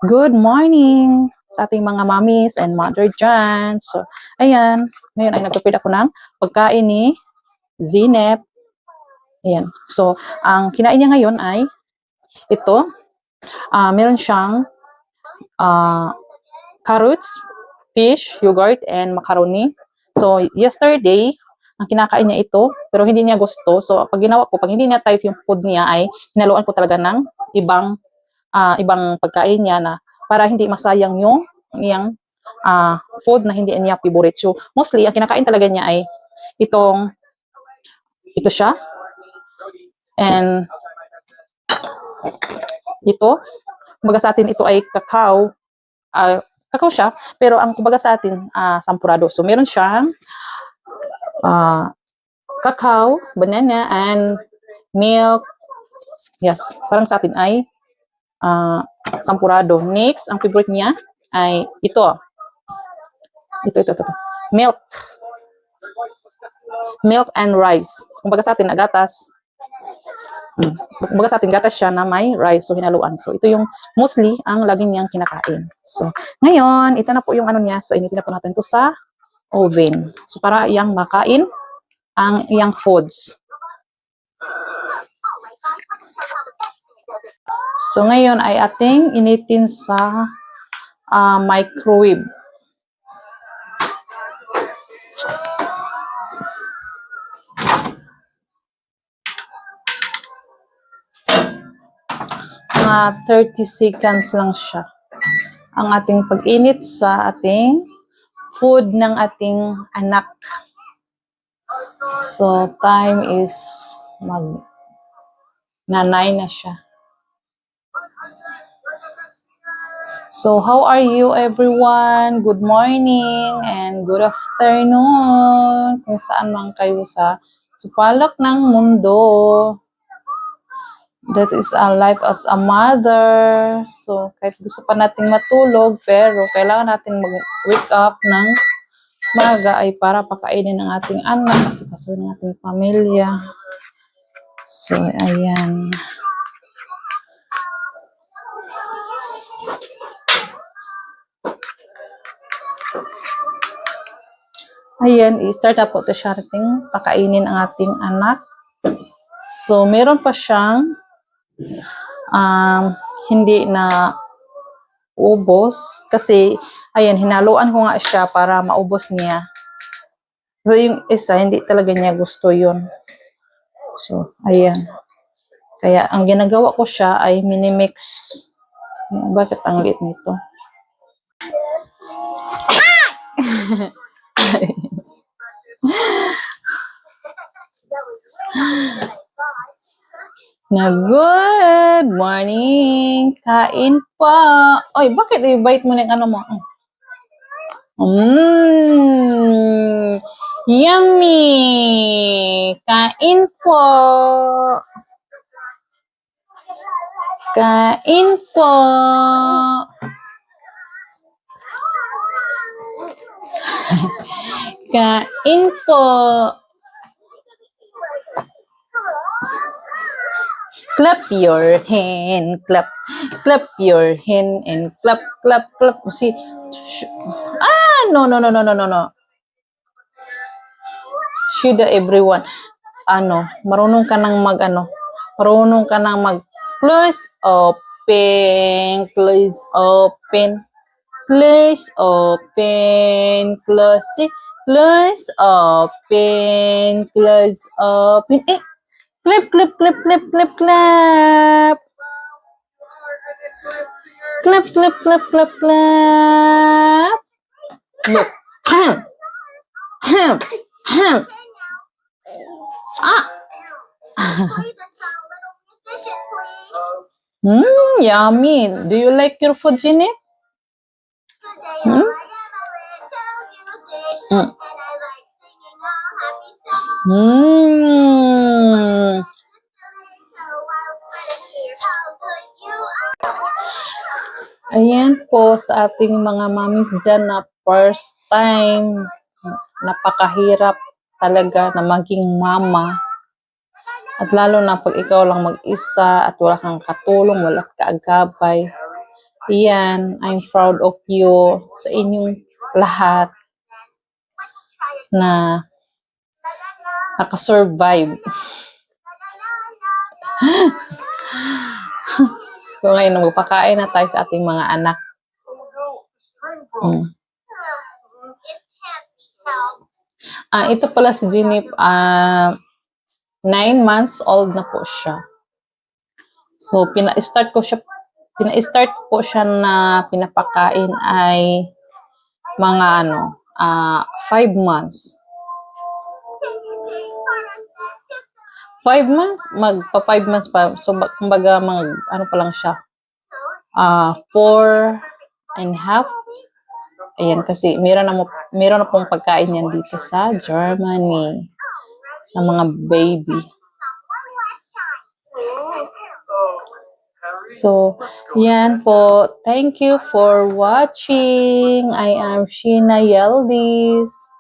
Good morning sa ating mga mommies and mother dyan. So, ayan. Ngayon ay nagpapid ako ng pagkain ni Zinep. Ayan. So, ang kinain niya ngayon ay ito. Meron siyang carrots, fish, yogurt, and macaroni. So, yesterday, ang kinakain niya ito, pero hindi niya gusto. So, pag ginawa ko, pag hindi niya type yung food niya, ay hinaluan ko talaga ng ibang pagkain niya na para hindi masayang yung iyang food na hindi niya favorite. So, mostly, ang kinakain talaga niya ay ito siya. And ito, kumbaga sa atin ito ay cacao. Cacao siya, pero ang kumbaga sa atin, sampurado. So, meron siyang cacao, banana, and milk. Yes, parang sa atin ay sampurado. Next, ang favorite niya ay ito. Ito. Milk. Milk and rice. Kumbaga sa atin, gatas. Kumbaga sa atin, gatas siya na may rice. So, hinaluan. So, ito yung mostly ang lagi niyang kinakain. So, ngayon, ito na po yung ano niya. So, initin na po natin ito sa oven. So, para iyang makain ang iyang foods. So, ngayon ay ating initin sa microwave. Mga 30 seconds lang siya. Ang ating pag-init sa ating food ng ating anak. So, time is nanay na siya. So, how are you everyone? Good morning and good afternoon. Kung saan man kayo sa supalak ng mundo. That is a life as a mother. So, kahit gusto pa nating matulog, pero kailangan natin mag-wake up ng maga ay para pakainin ng ating anak kasi kaso ng ating pamilya. So, ayan. Ayan, i-start na po ito siya ating pakainin ang ating anak. So, meron pa siyang hindi na ubos kasi, ayan, hinaluan ko nga siya para maubos niya. So, yung isa, hindi talaga niya gusto yun. So, ayan. Kaya, ang ginagawa ko siya ay minimix. Bakit ang liit nito? Na good morning. Kain po. Oy, bakit i-bite mo ng ano mo? Yummy. Kain po. Kain po. Kain po. Clap your hand, clap your hand, and clap. See, no. Should everyone, marunong ka nang marunong ka nang close open, close open, close open, close open, close open. Clap. Clap. Look. Yummy. Do you like your food, Jenny? Ayan po sa ating mga mommies dyan na first time, napakahirap talaga na maging mama. At lalo na pag ikaw lang mag-isa at wala kang katulong, wala kang kaagabay. Iyan, I'm proud of you sa inyong lahat na nakasurvive. So ngayon, magpakain na tayo sa ating mga anak. Ito pala si Jinip, 9 months old na po siya. So, pina-start ko siya na pinapakain ay mga 5 months. 5 months? Magpa 5 months pa. So, kumbaga, pa lang siya. 4.5. Ayan, kasi meron na pong pagkain yan dito sa Germany. Sa mga baby. So, yan po. Thank you for watching. I am Sheena Yeldis.